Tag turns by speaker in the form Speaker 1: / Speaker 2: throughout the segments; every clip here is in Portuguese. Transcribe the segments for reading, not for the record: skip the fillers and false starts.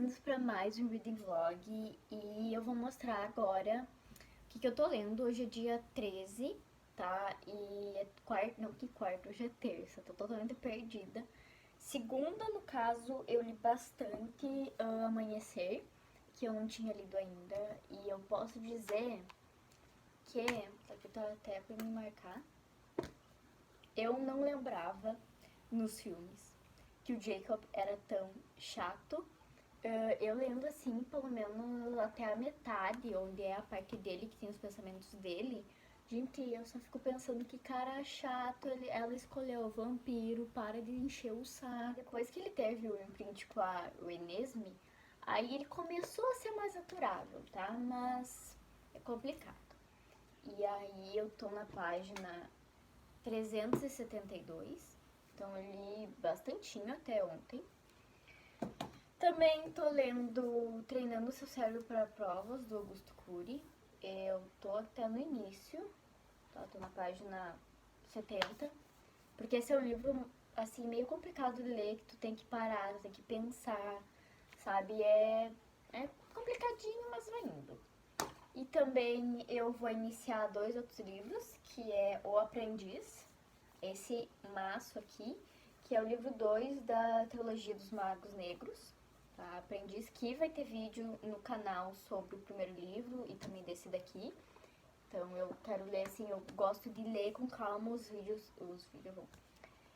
Speaker 1: bem-vindos para mais um reading vlog e eu vou mostrar agora o que eu tô lendo. Hoje é dia 13, tá? E é quarto, não, que quarto? Hoje é terça, tô totalmente perdida. Segunda, no caso, eu li bastante Amanhecer, que eu não tinha lido ainda, e eu posso dizer que, aqui tá até pra me marcar, eu não lembrava nos filmes que o Jacob era tão chato. Eu lendo assim, pelo menos até a metade, onde é a parte dele que tem os pensamentos dele, gente, eu só fico pensando que cara chato, ela escolheu o vampiro, para de encher o saco. Depois que ele teve o imprint com a Renesmee, aí ele começou a ser mais aturável, tá? Mas é complicado. E aí eu tô na página 372, então eu li bastantinho até ontem. Também tô lendo Treinando Seu Cérebro para Provas, do Augusto Cury. Eu tô até no início, tá? Tô na página 70, porque esse é um livro, assim, meio complicado de ler, que tu tem que parar, tu tem que pensar, sabe? É complicadinho, mas vai indo. E também eu vou iniciar dois outros livros, que é O Aprendiz, esse maço aqui, que é o livro 2 da trilogia dos Magos Negros, tá? Aprendiz, que vai ter vídeo no canal sobre o primeiro livro e também desse daqui. Então eu quero ler assim, eu gosto de ler com calma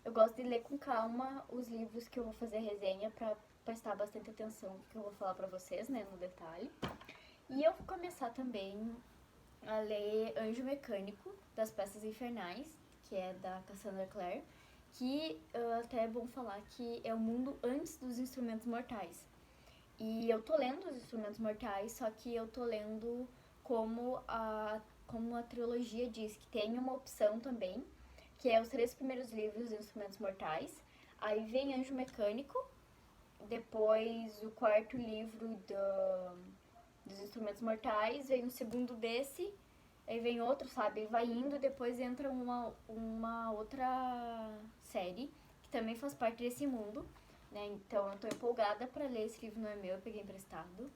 Speaker 1: eu gosto de ler com calma os livros que eu vou fazer resenha pra prestar bastante atenção no que eu vou falar pra vocês, né, no detalhe. E eu vou começar também a ler Anjo Mecânico, das Peças Infernais, que é da Cassandra Clare, que até é bom falar que é o mundo antes dos Instrumentos Mortais. E eu tô lendo os Instrumentos Mortais, só que eu tô lendo como a trilogia diz, que tem uma opção também, que é os 3 primeiros livros dos Instrumentos Mortais. Aí vem Anjo Mecânico, depois o quarto livro dos Instrumentos Mortais, vem o segundo desse, aí vem outro, sabe? Vai indo, depois entra uma outra série, que também faz parte desse mundo, né? Então eu tô empolgada pra ler. Esse livro não é meu, eu peguei emprestado.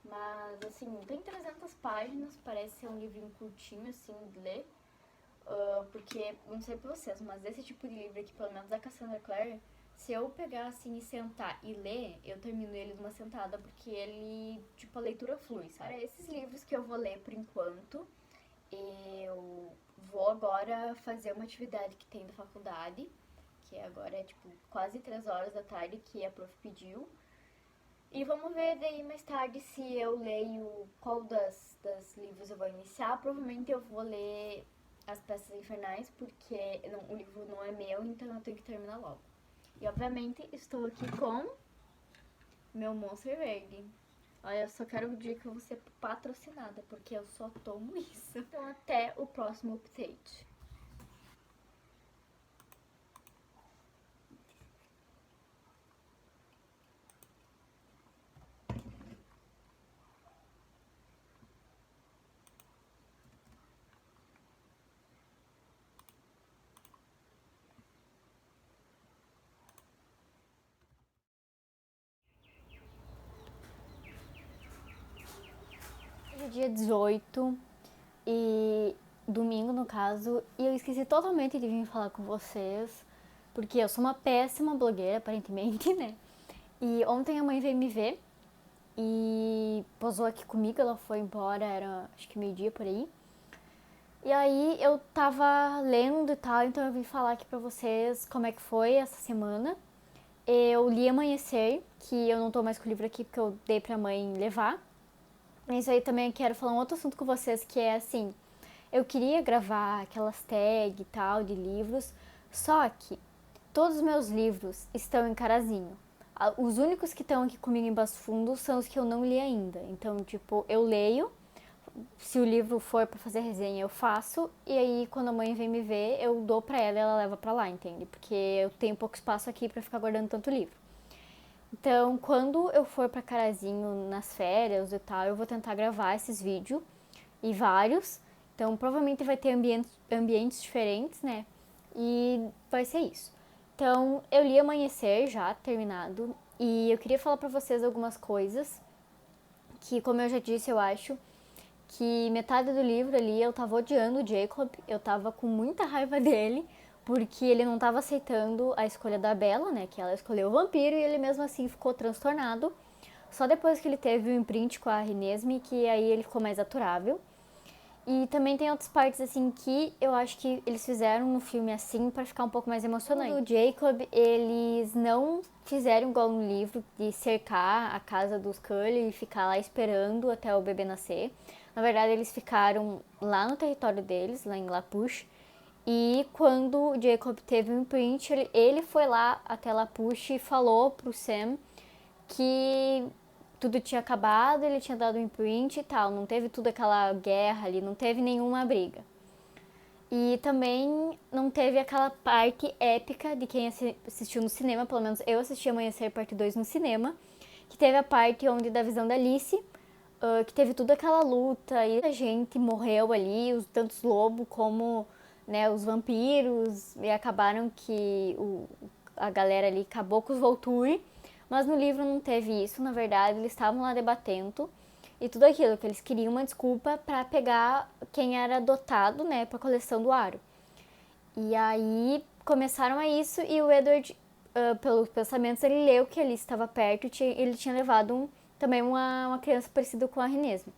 Speaker 1: Mas, assim, tem 300 páginas, parece ser um livrinho curtinho, assim, de ler. Porque, não sei pra vocês, mas esse tipo de livro aqui, pelo menos da Cassandra Clare, se eu pegar assim e sentar e ler, eu termino ele numa sentada, porque ele, tipo, a leitura flui, sabe? Para esses livros que eu vou ler por enquanto, eu vou agora fazer uma atividade que tem da faculdade, que agora é, tipo, quase 3 horas da tarde, que a prof pediu. E vamos ver daí mais tarde se eu leio qual das livros eu vou iniciar. Provavelmente eu vou ler As Peças Infernais, porque o livro não é meu, então eu tenho que terminar logo. E obviamente estou aqui com meu Monster Verde. Olha, eu só quero o dia que eu vou ser patrocinada, porque eu só tomo isso. Então até o próximo update. Hoje é dia 18 e domingo no caso, e eu esqueci totalmente de vir falar com vocês, porque eu sou uma péssima blogueira, aparentemente, né? E ontem a mãe veio me ver e posou aqui comigo, ela foi embora, era acho que meio-dia por aí. E aí eu tava lendo e tal, então eu vim falar aqui pra vocês como é que foi essa semana. Eu li Amanhecer, que eu não tô mais com o livro aqui porque eu dei pra mãe levar. Isso aí também quero falar um outro assunto com vocês, que é assim, eu queria gravar aquelas tags e tal de livros, só que todos os meus livros estão em Carazinho. Os únicos que estão aqui comigo em Passo Fundo são os que eu não li ainda. Então, tipo, eu leio, se o livro for pra fazer resenha, eu faço, e aí quando a mãe vem me ver, eu dou pra ela e ela leva pra lá, entende? Porque eu tenho pouco espaço aqui pra ficar guardando tanto livro. Então, quando eu for pra Carazinho nas férias e tal, eu vou tentar gravar esses vídeos e vários. Então, provavelmente vai ter ambientes diferentes, né? E vai ser isso. Então, eu li Amanhecer já, terminado.
Speaker 2: E eu queria falar pra vocês algumas coisas que, como eu já disse, eu acho que metade do livro ali eu tava odiando o Jacob, eu tava com muita raiva dele, porque ele não tava aceitando a escolha da Bella, né, que ela escolheu o vampiro, e ele mesmo assim ficou transtornado. Só depois que ele teve o imprint com a Renesmee, que aí ele ficou mais aturável. E também tem outras partes, assim, que eu acho que eles fizeram no filme assim pra ficar um pouco mais emocionante. O Jacob, eles não fizeram igual no livro, de cercar a casa dos Cully e ficar lá esperando até o bebê nascer. Na verdade, eles ficaram lá no território deles, lá em La Push. E quando o Jacob teve o imprint, ele foi lá até La Push e falou pro Sam que tudo tinha acabado, ele tinha dado um imprint e tal, não teve toda aquela guerra ali, não teve nenhuma briga. E também não teve aquela parte épica de quem assistiu no cinema, pelo menos eu assisti Amanhecer Parte 2 no cinema, que teve a parte onde da visão da Alice, que teve toda aquela luta e a gente morreu ali, os tantos lobos como, né, os vampiros, e acabaram que a galera ali acabou com os Volturi. Mas no livro não teve isso, na verdade, eles estavam lá debatendo e tudo aquilo, que eles queriam uma desculpa para pegar quem era adotado, né, pra coleção do Aro. E aí começaram a isso e o Edward, pelos pensamentos, ele leu que ele estava perto e ele tinha levado também uma criança parecida com a Renesmee.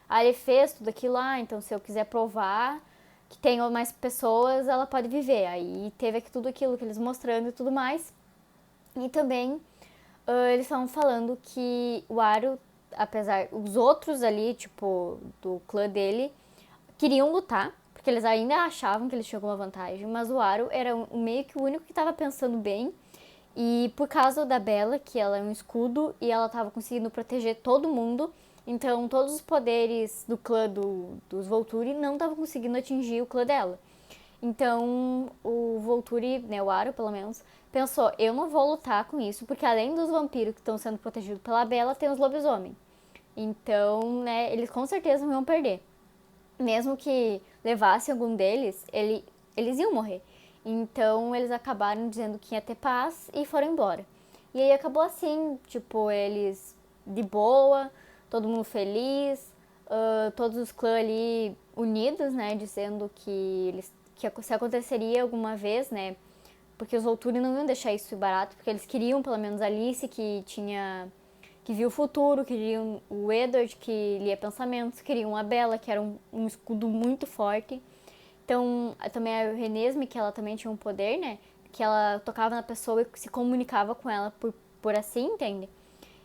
Speaker 2: Aí ele fez tudo aquilo lá, então se eu quiser provar que tem mais pessoas, ela pode viver. Aí teve tudo aquilo que eles mostrando e tudo mais. E também eles estavam falando que o Aro, apesar os outros ali, tipo, do clã dele, queriam lutar, porque eles ainda achavam que eles tinham alguma vantagem, mas o Aro era meio que o único que estava pensando bem. E por causa da Bella, que ela é um escudo e ela estava conseguindo proteger todo mundo, então todos os poderes do clã dos Volturi não estavam conseguindo atingir o clã dela. Então o Volturi, né, o Aro pelo menos, pensou, eu não vou lutar com isso, porque além dos vampiros que estão sendo protegidos pela Bella, tem os lobisomens. Então, né, eles com certeza não iam perder. Mesmo que levasse algum deles, eles iam morrer. Então eles acabaram dizendo que ia ter paz e foram embora. E aí acabou assim, tipo, eles de boa, todo mundo feliz, todos os clãs ali unidos, né, dizendo que se aconteceria alguma vez, né, porque os Volturi não iam deixar isso barato, porque eles queriam pelo menos a Alice, que viu o futuro, queriam o Edward, que lia pensamentos, queriam a Bella, que era um escudo muito forte. Então, também a Renesmee, que ela também tinha um poder, né? Que ela tocava na pessoa e se comunicava com ela por assim, entende?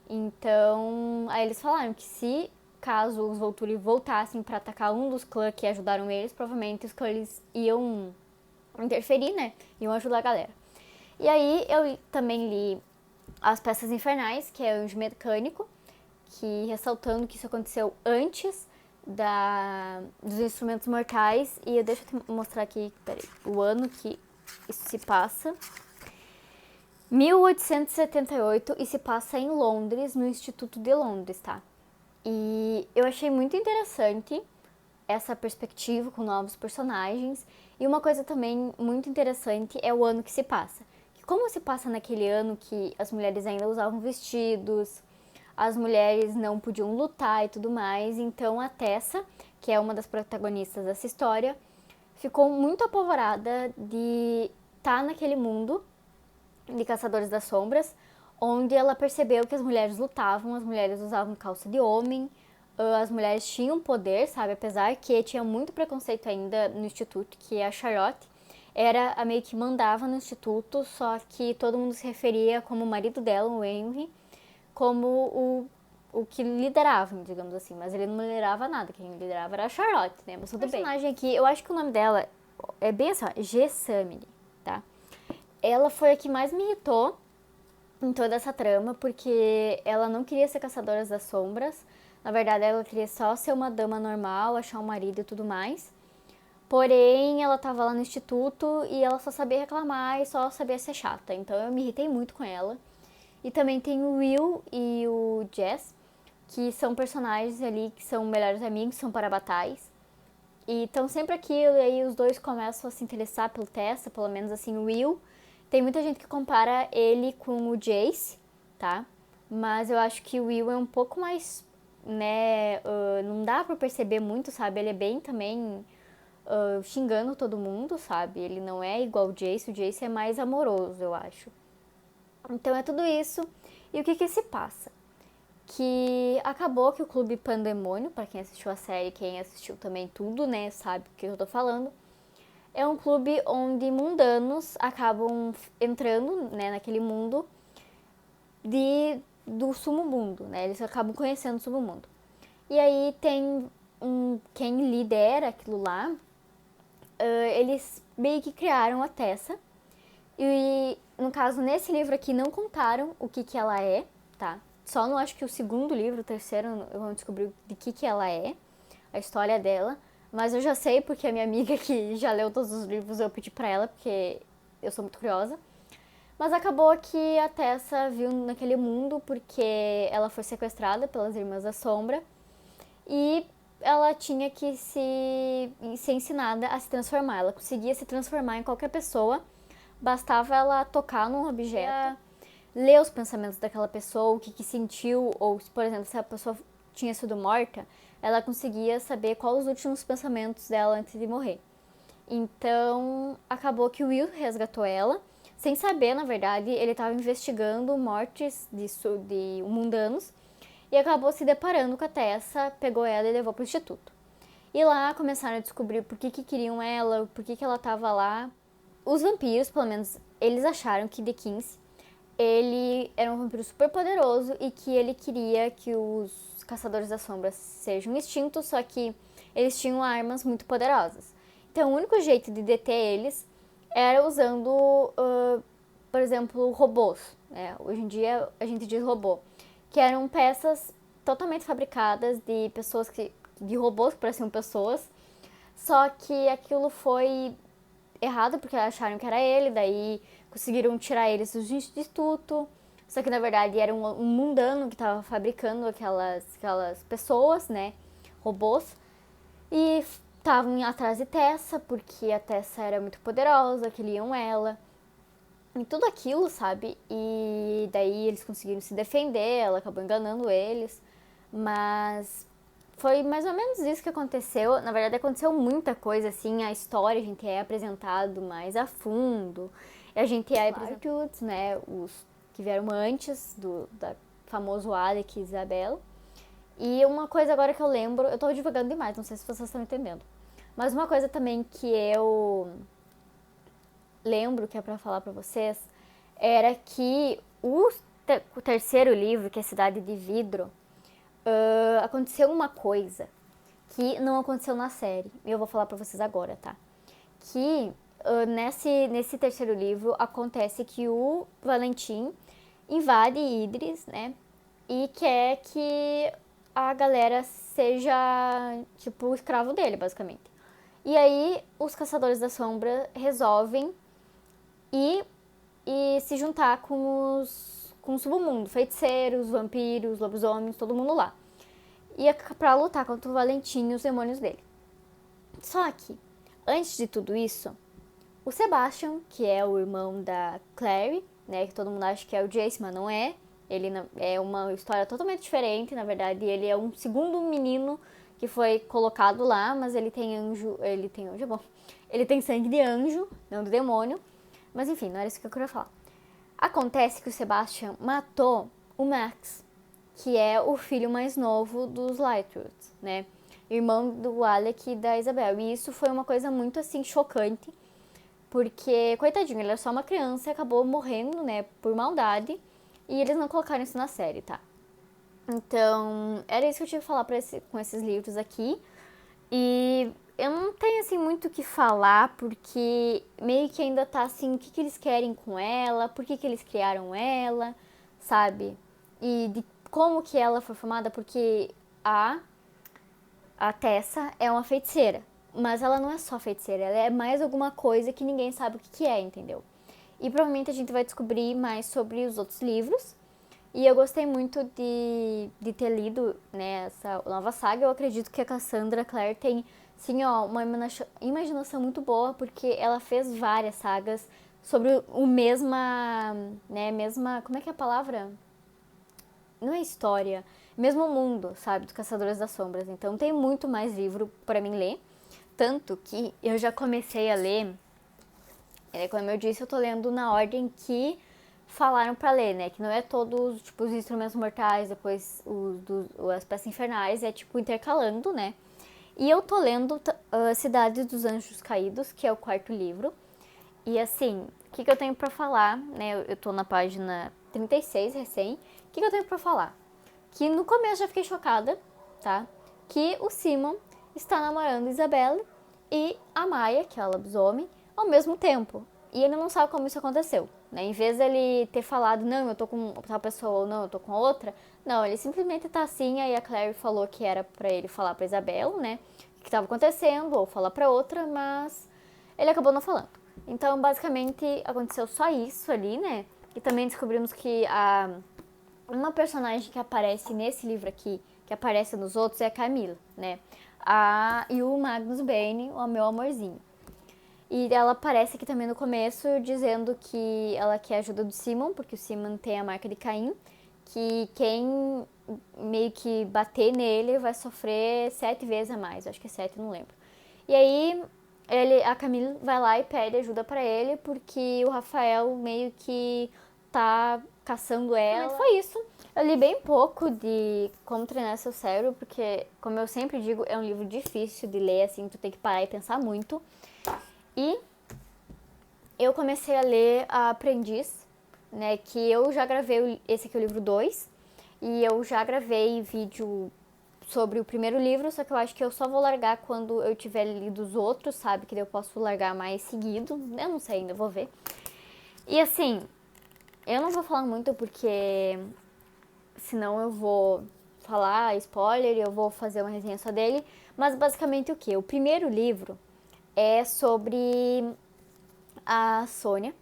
Speaker 2: Então, aí eles falaram que se caso os Volturi voltassem para atacar um dos clãs que ajudaram eles, provavelmente os clãs iam interferir, né? Iam ajudar a galera. E aí eu também li As Peças Infernais, que é o Anjo Mecânico, que ressaltando que isso aconteceu antes dos Instrumentos Mortais. E deixa eu te mostrar aqui, peraí, o ano que isso se passa. 1878 e se passa em Londres, no Instituto de Londres, tá? E eu achei muito interessante essa perspectiva com novos personagens. E uma coisa também muito interessante é o ano que se passa. Que como se passa naquele ano que as mulheres ainda usavam vestidos, as mulheres não podiam lutar e tudo mais, então a Tessa, que é uma das protagonistas dessa história, ficou muito apavorada de estar naquele mundo de Caçadores das Sombras, onde ela percebeu que as mulheres lutavam, as mulheres usavam calça de homem, as mulheres tinham poder, sabe? Apesar que tinha muito preconceito ainda no instituto, que a Charlotte era a meio que mandava no instituto, só que todo mundo se referia como o marido dela, o Henry, como o que liderava, digamos assim. Mas ele não liderava nada, quem liderava era a Charlotte, né? Mas tudo bem. A personagem aqui, eu acho que o nome dela é bem assim, ó, Gethsemane, tá? Ela foi a que mais me irritou em toda essa trama, porque ela não queria ser Caçadora das Sombras. Na verdade, ela queria só ser uma dama normal, achar um marido e tudo mais. Porém, ela tava lá no instituto e ela só sabia reclamar e só sabia ser chata. Então eu me irritei muito com ela. E também tem o Will e o Jess, que são personagens ali que são melhores amigos, são parabatais. E estão sempre aquilo, e aí os dois começam a se interessar pelo Tessa, pelo menos assim, o Will. Tem muita gente que compara ele com o Jace, tá? Mas eu acho que o Will é um pouco mais, né, não dá pra perceber muito, sabe? Ele é bem também xingando todo mundo, sabe? Ele não é igual o Jace é mais amoroso, eu acho. Então é tudo isso. E o que que se passa? Que acabou que o Clube Pandemônio, pra quem assistiu a série, quem assistiu também tudo, né, sabe o que eu tô falando, é um clube onde mundanos acabam entrando, né, naquele mundo do submundo, né? Eles acabam conhecendo o submundo. E aí tem quem lidera aquilo lá, eles meio que criaram a Tessa. E no caso, nesse livro aqui não contaram o que que ela é, tá? Só não acho que o segundo livro, o terceiro, eu vou descobrir de que ela é, a história dela. Mas eu já sei porque a minha amiga que já leu todos os livros, eu pedi pra ela, porque eu sou muito curiosa. Mas acabou que a Tessa viu naquele mundo porque ela foi sequestrada pelas Irmãs da Sombra e ela tinha que ser ensinada a se transformar. Ela conseguia se transformar em qualquer pessoa, bastava ela tocar num objeto, ler os pensamentos daquela pessoa, o que sentiu, ou, por exemplo, se a pessoa tinha sido morta, ela conseguia saber quais os últimos pensamentos dela antes de morrer. Então, acabou que o Will resgatou ela, sem saber, na verdade, ele estava investigando mortes de mundanos e acabou se deparando com a Tessa, pegou ela e levou para o instituto. E lá começaram a descobrir por que queriam ela, por que ela estava lá. Os vampiros, pelo menos, eles acharam que The Kings, ele era um vampiro super poderoso e que ele queria que os caçadores das sombras sejam extintos, só que eles tinham armas muito poderosas. Então, o único jeito de deter eles era usando, por exemplo, robôs. Né? Hoje em dia, a gente diz robô. Que eram peças totalmente fabricadas de pessoas de robôs que pareciam pessoas. Só que aquilo foi errado, porque acharam que era ele, daí conseguiram tirar eles do instituto. Só que, na verdade, era um mundano que estava fabricando aquelas pessoas, né? Robôs. E estavam atrás de Tessa, porque a Tessa era muito poderosa, queriam ela. E tudo aquilo, sabe? E daí eles conseguiram se defender, ela acabou enganando eles. Mas foi mais ou menos isso que aconteceu. Na verdade, aconteceu muita coisa, assim. A história a gente é apresentado mais a fundo. E a gente é apresentado, né? Os que vieram antes da famoso Alec e Isabela. E uma coisa agora que eu lembro, eu tô divagando demais, não sei se vocês estão entendendo. Mas uma coisa também que eu lembro, que é pra falar pra vocês, era que o terceiro livro, que é Cidade de Vidro, aconteceu uma coisa que não aconteceu na série. E eu vou falar pra vocês agora, tá? Que nesse terceiro livro acontece que o Valentim invade Idris, né? E quer que a galera seja, tipo, o escravo dele, basicamente. E aí, os Caçadores da Sombra resolvem ir e se juntar com o submundo, feiticeiros, vampiros, lobisomens, todo mundo lá. E é pra lutar contra o Valentim e os demônios dele. Só que, antes de tudo isso, o Sebastian, que é o irmão da Clary, né, que todo mundo acha que é o Jace, mas não é. Ele é uma história totalmente diferente, na verdade, ele é um segundo menino que foi colocado lá, mas ele tem anjo, é bom. Ele tem sangue de anjo, não de demônio. Mas enfim, não era isso que eu queria falar. Acontece que o Sebastian matou o Max, que é o filho mais novo dos Lightroots, né? Irmão do Alec e da Isabel. E isso foi uma coisa muito, assim, chocante, porque, coitadinho, ele era só uma criança e acabou morrendo, né, por maldade, e eles não colocaram isso na série, tá? Então, era isso que eu tinha que falar com esses livros aqui. E eu não tenho, assim, muito o que falar, porque meio que ainda tá, assim, o que eles querem com ela, por que eles criaram ela, sabe? E de como que ela foi formada, porque a Tessa é uma feiticeira. Mas ela não é só feiticeira, ela é mais alguma coisa que ninguém sabe o que é, entendeu? E provavelmente a gente vai descobrir mais sobre os outros livros. E eu gostei muito de ter lido, né, essa nova saga. Eu acredito que a Cassandra Clare tem, sim, ó, uma imaginação muito boa, porque ela fez várias sagas sobre o mesma, né, como é que é a palavra? não é história, mesmo mundo, sabe, dos Caçadores das Sombras. Então tem muito mais livro pra mim ler, tanto que eu já comecei a ler, como eu disse, eu tô lendo na ordem que falaram pra ler, né, que não é todos, tipo, os Instrumentos Mortais, depois as Peças Infernais, é tipo intercalando, né. E eu tô lendo Cidade dos Anjos Caídos, que é o 4º livro. E assim, o que eu tenho pra falar, né? Eu tô na página 36 recém. O que eu tenho pra falar? Que no começo já fiquei chocada, tá? Que o Simon está namorando Isabelle e a Maia, que é a lobisomem, ao mesmo tempo. E ele não sabe como isso aconteceu, né? Em vez dele ter falado, não, eu tô com tal pessoa ou não, eu tô com a outra, não, ele simplesmente tá assim, aí a Clary falou que era pra ele falar pra Isabelle, né? O que tava acontecendo, ou falar pra outra, mas ele acabou não falando. Então, basicamente, aconteceu só isso ali, né? E também descobrimos que uma personagem que aparece nesse livro aqui, que aparece nos outros, é a Camila, né? E o Magnus Bane, o meu amorzinho. E ela aparece aqui também no começo, dizendo que ela quer a ajuda do Simon, porque o Simon tem a marca de Caim, que quem meio que bater nele vai sofrer 7 vezes a mais. Acho que é 7, não lembro. E aí a Camille vai lá e pede ajuda pra ele, porque o Rafael meio que tá caçando ela. Mas foi isso. Eu li bem pouco de Como Treinar Seu Cérebro, porque, como eu sempre digo, é um livro difícil de ler, assim, tu tem que parar e pensar muito. E eu comecei a ler A Aprendiz, né, que eu já gravei, esse aqui é o livro 2, e eu já gravei vídeo sobre o primeiro livro, só que eu acho que eu só vou largar quando eu tiver lido os outros, sabe, que daí eu posso largar mais seguido, eu não sei ainda, vou ver. E assim, eu não vou falar muito porque senão eu vou falar spoiler e eu vou fazer uma resenha só dele, mas basicamente o que? O primeiro livro é sobre a Sônia,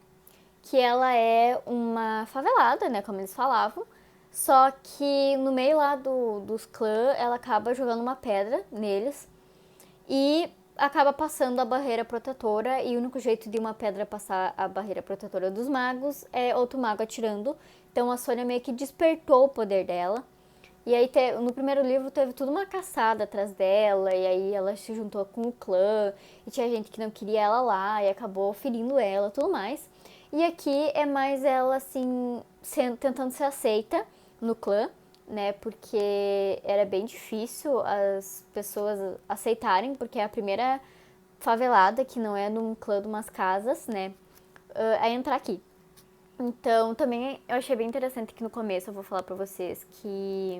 Speaker 2: que ela é uma favelada, né, como eles falavam, só que no meio lá dos clãs, ela acaba jogando uma pedra neles e acaba passando a barreira protetora, e o único jeito de uma pedra passar a barreira protetora dos magos é outro mago atirando. Então a Sônia meio que despertou o poder dela. E aí no primeiro livro teve tudo uma caçada atrás dela, e aí ela se juntou com o clã, e tinha gente que não queria ela lá, e acabou ferindo ela, tudo mais. E aqui é mais ela, assim, tentando ser aceita no clã, né, porque era bem difícil as pessoas aceitarem, porque é a primeira favelada, que não é num clã de umas casas, né, a entrar aqui. Então, também eu achei bem interessante que no começo eu vou falar pra vocês que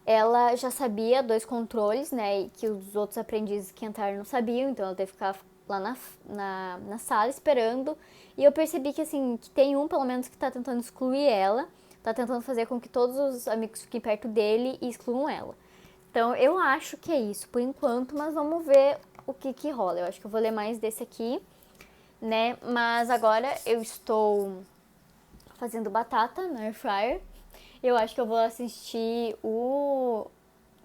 Speaker 2: ela já sabia 2 controles, né, e que os outros aprendizes que entraram não sabiam, então ela teve que ficar lá na sala esperando. E eu percebi que, assim, que tem um, pelo menos, que tá tentando excluir ela, tá tentando fazer com que todos os amigos fiquem perto dele e excluam ela. Então, eu acho que é isso por enquanto, mas vamos ver o que rola. Eu acho que eu vou ler mais desse aqui, né, mas agora eu estou fazendo batata na air fryer. Eu acho que eu vou assistir o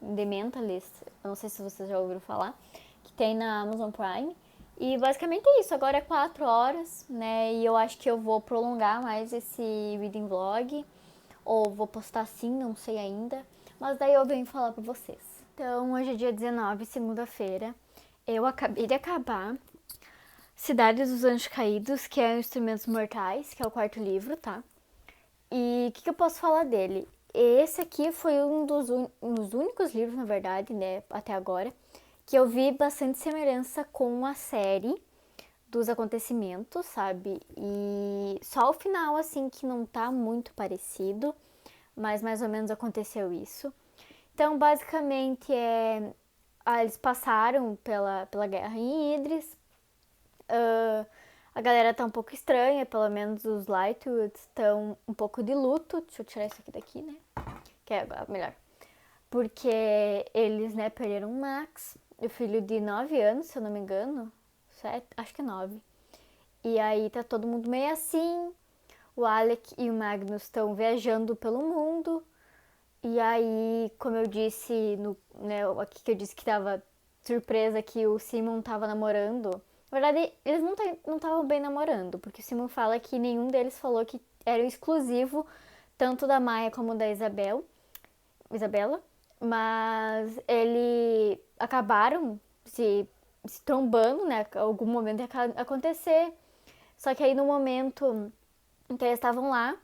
Speaker 2: The Mentalist, eu não sei se vocês já ouviram falar, que tem na Amazon Prime. E basicamente é isso, agora é 4 horas, né, e eu acho que eu vou prolongar mais esse reading vlog, ou vou postar sim, não sei ainda, mas daí eu venho falar pra vocês. Então, hoje é dia 19, segunda-feira, eu acabei de acabar Cidade dos Anjos Caídos, que é Instrumentos Mortais, que é o 4º livro, tá? E o que eu posso falar dele? Esse aqui foi um dos únicos livros, na verdade, né, até agora, que eu vi bastante semelhança com a série dos acontecimentos, sabe? E só o final, assim, que não tá muito parecido, mas mais ou menos aconteceu isso. Então, basicamente, eles passaram pela guerra em Idris. A galera tá um pouco estranha, pelo menos os Lightwoods estão um pouco de luto. Deixa eu tirar isso aqui daqui, né? Que é melhor. Porque eles, né, perderam o Max, o filho de 9 anos, se eu não me engano. 7, acho que 9. E aí tá todo mundo meio assim. O Alec e o Magnus estão viajando pelo mundo. E aí, como eu disse, né, aqui que eu disse que tava surpresa que o Simon tava namorando. Na verdade, eles não estavam bem namorando, porque o Simon fala que nenhum deles falou que era exclusivo tanto da Maia como da Isabela, mas eles acabaram se trombando, né? Algum momento ia acontecer. Só que aí no momento em que eles estavam lá,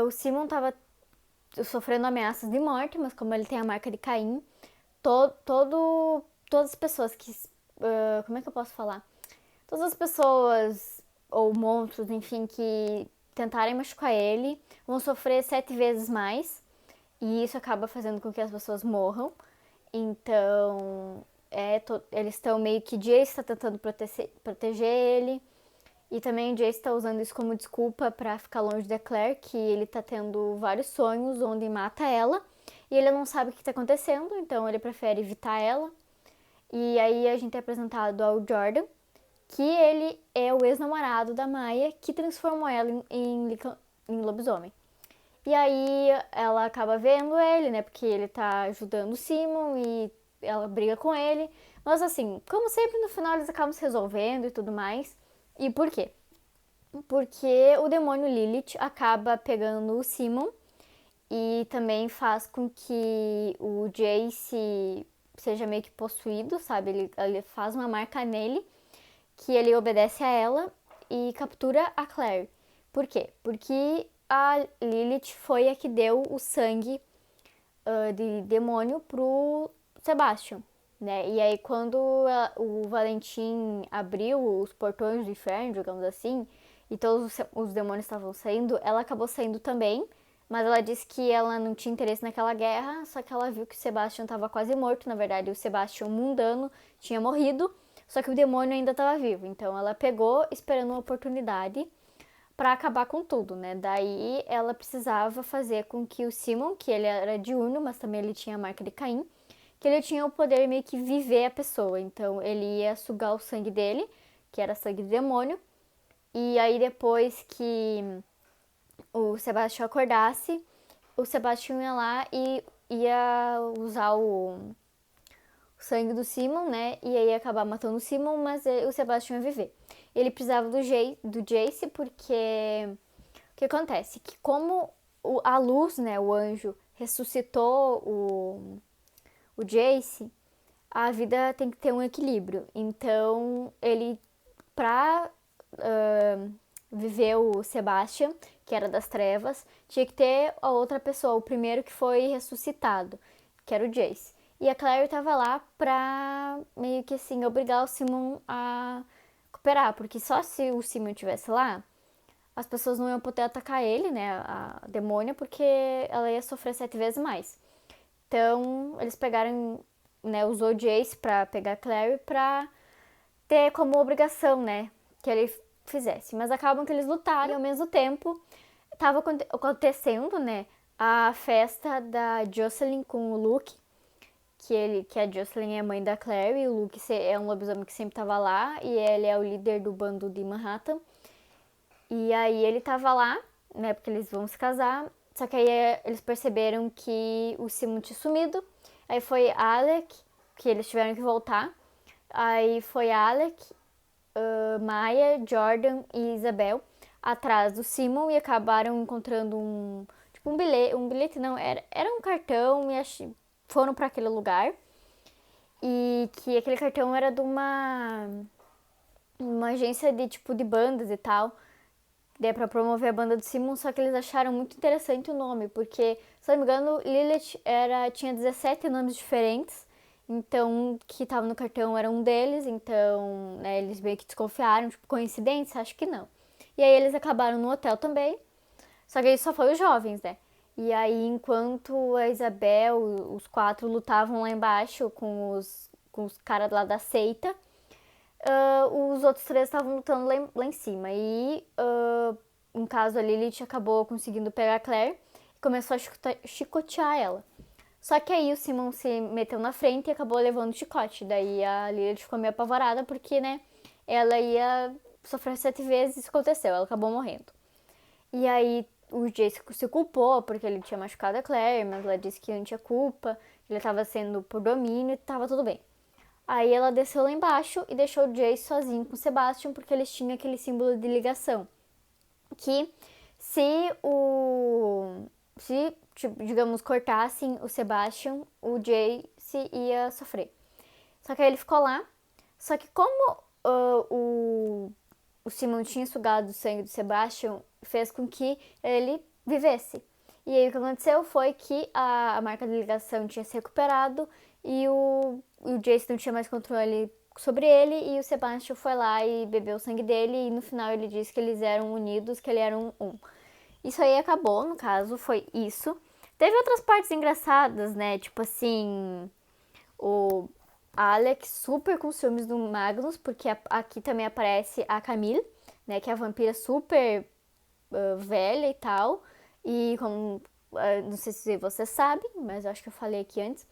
Speaker 2: o Simon estava sofrendo ameaças de morte, mas como ele tem a marca de Caim, todas as pessoas que... como é que eu posso falar? Todas as pessoas ou monstros, enfim, que tentarem machucar ele vão sofrer 7 vezes mais. E isso acaba fazendo com que as pessoas morram. Então, eles estão meio que... Jace está tentando proteger ele. E também o Jace está usando isso como desculpa para ficar longe da Claire, que ele tá tendo vários sonhos onde mata ela. E ele não sabe o que está acontecendo, então ele prefere evitar ela. E aí a gente é apresentado ao Jordan, que ele é o ex-namorado da Maia, que transformou ela em lobisomem. E aí ela acaba vendo ele, né, porque ele tá ajudando o Simon e ela briga com ele. Mas assim, como sempre, no final eles acabam se resolvendo e tudo mais. E por quê? Porque o demônio Lilith acaba pegando o Simon e também faz com que o Jace seja meio que possuído, sabe? Ele faz uma marca nele, que ele obedece a ela e captura a Claire. Por quê? Porque a Lilith foi a que deu o sangue de demônio pro Sebastian, né? E aí quando o Valentim abriu os portões do inferno, digamos assim, e todos os demônios estavam saindo, ela acabou saindo também, mas ela disse que ela não tinha interesse naquela guerra, só que ela viu que o Sebastian estava quase morto. Na verdade, o Sebastian mundano tinha morrido, só que o demônio ainda estava vivo. Então ela pegou esperando uma oportunidade para acabar com tudo, né? Daí ela precisava fazer com que o Simon, que ele era diurno, mas também ele tinha a marca de Caim, que ele tinha o poder meio que viver a pessoa. Então ele ia sugar o sangue dele, que era sangue de demônio, e aí depois que o Sebastian acordasse, o Sebastian ia lá e ia usar o sangue do Simon, né? E aí ia acabar matando o Simon, mas o Sebastian ia viver. Ele precisava do Jace porque... O que acontece? Que como a luz, né, o anjo, ressuscitou o Jace, a vida tem que ter um equilíbrio. Então, ele, pra viver o Sebastian, que era das trevas, tinha que ter a outra pessoa, o primeiro que foi ressuscitado, que era o Jace. E a Claire tava lá pra meio que assim, obrigar o Simon a cooperar, porque só se o Simon estivesse lá, as pessoas não iam poder atacar ele, né, a demônia, porque ela ia sofrer 7 vezes mais. Então, eles pegaram, né, usou o Jace pra pegar a Claire pra ter como obrigação, né, que ele fizesse. Mas acabam que eles lutaram e ao mesmo tempo tava acontecendo, né, a festa da Jocelyn com o Luke, que a Jocelyn é a mãe da Claire e o Luke é um lobisomem que sempre tava lá e ele é o líder do bando de Manhattan. E aí ele tava lá, né, porque eles vão se casar, só que aí eles perceberam que o Simon tinha sumido, aí foi Alec, que eles tiveram que voltar, aí foi Alec, Maya, Jordan e Isabel atrás do Simon e acabaram encontrando um bilhete não, era um cartão e foram para aquele lugar e que aquele cartão era de uma agência de tipo de bandas e tal, daí pra promover a banda do Simon, só que eles acharam muito interessante o nome, porque, se não me engano, Lilith tinha 17 nomes diferentes, então, que tava no cartão era um deles, então, né, eles meio que desconfiaram, tipo, coincidência? Acho que não. E aí eles acabaram no hotel também, só que aí só foi os jovens, né? E aí, enquanto a Isabel, os 4 lutavam lá embaixo com os caras lá da seita, os outros 3 estavam lutando lá em cima. E, no caso, a Lilith acabou conseguindo pegar a Claire e começou a chicotear ela. Só que aí o Simon se meteu na frente e acabou levando o chicote. Daí a Lilith ficou meio apavorada porque, né, ela ia sofrer 7 vezes e isso aconteceu. Ela acabou morrendo. E aí o Jace se culpou porque ele tinha machucado a Claire, mas ela disse que não tinha culpa, que ele estava sendo por domínio e tava tudo bem. Aí ela desceu lá embaixo e deixou o Jace sozinho com o Sebastian porque eles tinham aquele símbolo de ligação. Que se tipo, digamos, cortassem o Sebastian, o Jace ia sofrer. Só que aí ele ficou lá. Só que como o Simon tinha sugado o sangue do Sebastian, fez com que ele vivesse. E aí o que aconteceu foi que a marca de ligação tinha se recuperado e o Jace não tinha mais controle sobre ele, e o Sebastian foi lá e bebeu o sangue dele, e no final ele disse que eles eram unidos, que ele era um. Isso aí acabou, no caso, foi isso. Teve outras partes engraçadas, né? Tipo assim, o Alex super com ciúmes do Magnus, porque aqui também aparece a Camille, né? Que é a vampira super velha e tal. E como, não sei se você sabe, mas eu acho que eu falei aqui antes,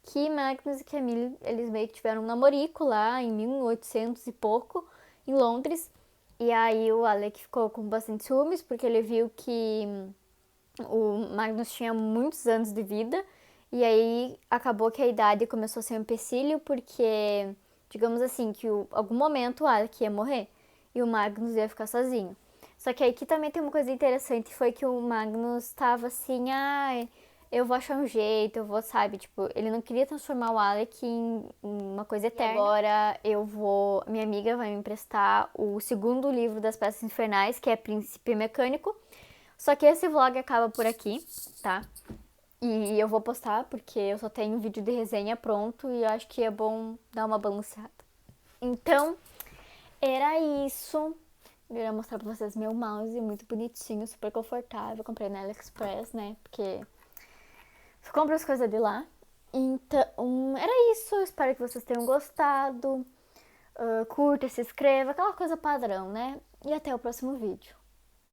Speaker 2: que Magnus e Camille, eles meio que tiveram um namorico lá em 1800 e pouco, em Londres. E aí o Alec ficou com bastante ciúmes, porque ele viu que o Magnus tinha muitos anos de vida. E aí acabou que a idade começou a ser um empecilho, porque, digamos assim, que algum momento o Alec ia morrer e o Magnus ia ficar sozinho. Só que aí que também tem uma coisa interessante, foi que o Magnus estava assim, eu vou achar um jeito, eu vou, sabe, tipo, ele não queria transformar o Alec em uma coisa eterna. E agora minha amiga vai me emprestar o segundo livro das Peças Infernais, que é Príncipe Mecânico. Só que esse vlog acaba por aqui, tá? E eu vou postar porque eu só tenho um vídeo de resenha pronto e eu acho que é bom dar uma balanceada. Então, era isso. Eu queria mostrar pra vocês meu mouse, muito bonitinho, super confortável. Eu comprei na AliExpress, né? Porque eu compro as coisas de lá. Então, era isso. Espero que vocês tenham gostado. Curta, se inscreva, aquela coisa padrão, né? E até o próximo vídeo.